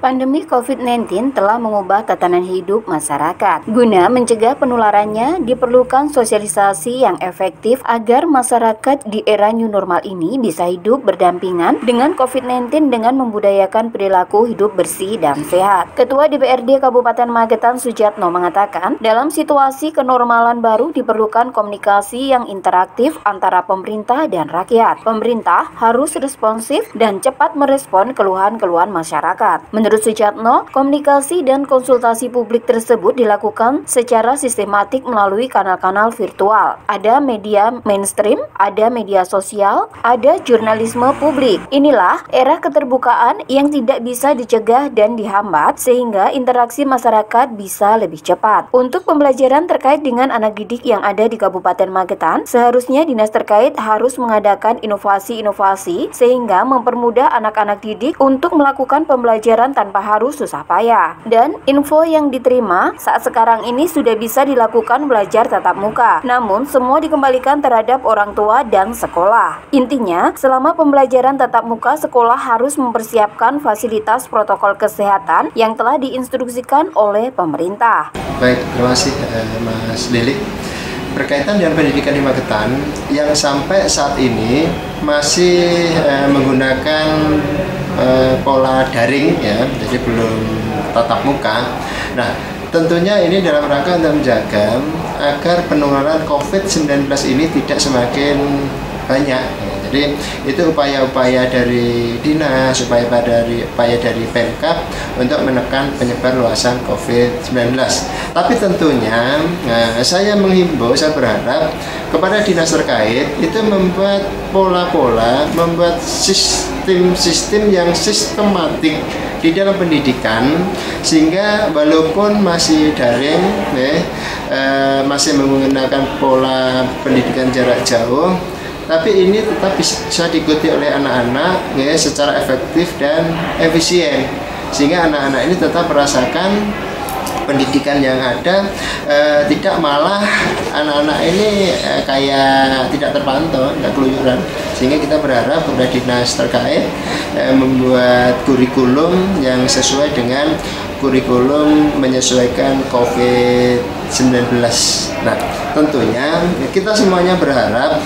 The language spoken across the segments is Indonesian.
Pandemi COVID-19 telah mengubah tatanan hidup masyarakat. Guna mencegah penularannya, diperlukan sosialisasi yang efektif agar masyarakat di era new normal ini bisa hidup berdampingan dengan COVID-19 dengan membudayakan perilaku hidup bersih dan sehat. Ketua DPRD Kabupaten Magetan Sujatno mengatakan, dalam situasi kenormalan baru diperlukan komunikasi yang interaktif antara pemerintah dan rakyat. Pemerintah harus responsif dan cepat merespon keluhan-keluhan masyarakat. Menurut Sujatno, komunikasi dan konsultasi publik tersebut dilakukan secara sistematik melalui kanal-kanal virtual. Ada media mainstream, ada media sosial, ada jurnalisme publik. Inilah era keterbukaan yang tidak bisa dicegah dan dihambat sehingga interaksi masyarakat bisa lebih cepat. Untuk pembelajaran terkait dengan anak didik yang ada di Kabupaten Magetan, seharusnya dinas terkait harus mengadakan inovasi-inovasi sehingga mempermudah anak-anak didik untuk melakukan pembelajaran tanpa harus susah payah. Dan info yang diterima saat sekarang ini sudah bisa dilakukan belajar tatap muka. Namun semua dikembalikan terhadap orang tua dan sekolah. Intinya, selama pembelajaran tatap muka, sekolah harus mempersiapkan fasilitas protokol kesehatan yang telah diinstruksikan oleh pemerintah. Baik, terima kasih Mas Lili. Berkaitan dengan pendidikan di Magetan yang sampai saat ini masih menggunakan pola daring ya, jadi belum tatap muka. Nah, tentunya ini dalam rangka untuk menjaga agar penularan COVID-19 ini tidak semakin banyak. Jadi itu upaya-upaya dari dinas, upaya dari Pemkab untuk menekan penyebar luasan COVID-19. Tapi tentunya saya menghimbau, saya berharap kepada dinas terkait itu membuat pola-pola, membuat sistem yang sistematik di dalam pendidikan sehingga walaupun masih daring, masih menggunakan pola pendidikan jarak jauh, tapi ini tetap bisa diikuti oleh anak-anak ya, secara efektif dan efisien sehingga anak-anak ini tetap merasakan pendidikan yang ada, tidak malah anak-anak ini kayak tidak terpantau, tidak keluyuran. Sehingga kita berharap kepada dinas terkait membuat kurikulum yang sesuai dengan kurikulum menyesuaikan COVID-19. Nah, tentunya kita semuanya berharap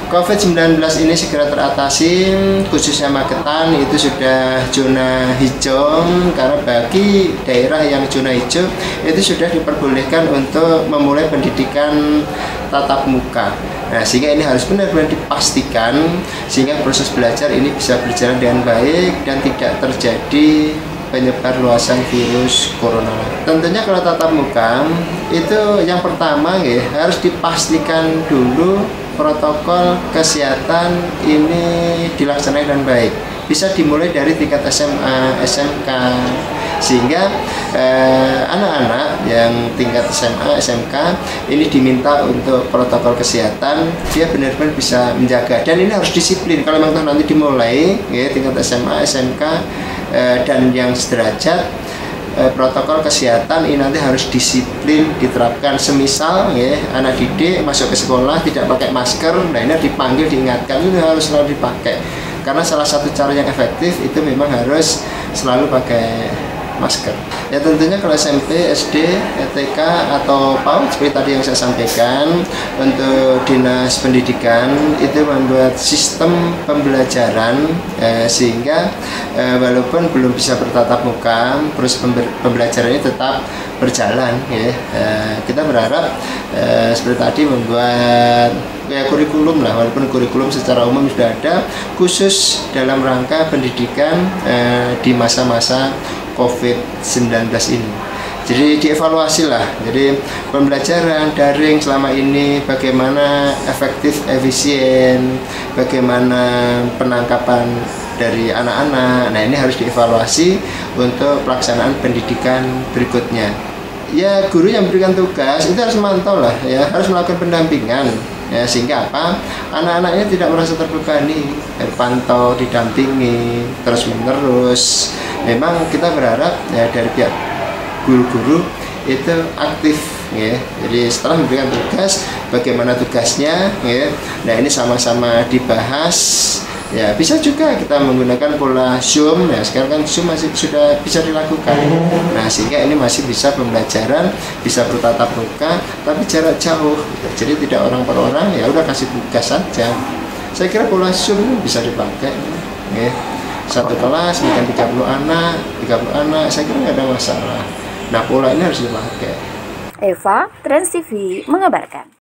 COVID-19 ini segera teratasi, khususnya Magetan itu sudah zona hijau, karena bagi daerah yang zona hijau itu sudah diperbolehkan untuk memulai pendidikan tatap muka. Nah, sehingga ini harus benar-benar dipastikan sehingga proses belajar ini bisa berjalan dengan baik dan tidak terjadi penyebar luasan virus corona. Tentunya kalau tatap muka itu yang pertama ya, harus dipastikan dulu protokol kesehatan ini dilaksanakan dengan baik. Bisa dimulai dari tingkat SMA, SMK, sehingga anak-anak yang tingkat SMA, SMK ini diminta untuk protokol kesehatan, dia benar-benar bisa menjaga. Dan ini harus disiplin. Kalau memang nanti dimulai ya, tingkat SMA, SMK dan yang sederajat, protokol kesehatan ini nanti harus disiplin diterapkan. Semisal ya, anak didik masuk ke sekolah tidak pakai masker, nah ini dipanggil diingatkan ini harus selalu dipakai, karena salah satu cara yang efektif itu memang harus selalu pakai masker. Ya tentunya kalau SMP, SD, TK atau PAUD seperti tadi yang saya sampaikan, untuk dinas pendidikan itu membuat sistem pembelajaran sehingga walaupun belum bisa bertatap muka, proses pembelajaran ini tetap berjalan ya. Kita berharap seperti tadi membuat kurikulum lah, walaupun kurikulum secara umum sudah ada khusus dalam rangka pendidikan di masa-masa COVID-19 ini. Jadi dievaluasi lah, jadi pembelajaran daring selama ini bagaimana efektif, efisien, bagaimana penangkapan dari anak-anak. Nah, ini harus dievaluasi untuk pelaksanaan pendidikan berikutnya. Ya, guru yang memberikan tugas itu harus memantau lah ya, harus melakukan pendampingan ya, sehingga apa, anak-anaknya tidak merasa terbebani, terpantau, didampingi terus menerus. Memang kita berharap ya dari pihak guru-guru itu aktif ya. Jadi setelah memberikan tugas, bagaimana tugasnya ya. Nah, ini sama-sama dibahas Ya, bisa juga kita menggunakan pola Zoom. Ya, sekarang kan Zoom masih sudah bisa dilakukan. Nah, sehingga ini masih bisa pembelajaran, bisa bertatap muka, tapi jarak jauh. Jadi tidak orang per orang, ya udah kasih tugas saja. Saya kira pola Zoom ini bisa dipakai. Ya. Satu kelas mungkin 30 anak, saya kira nggak ada masalah. Nah, pola ini harus dipakai. Eva, Trans TV mengabarkan.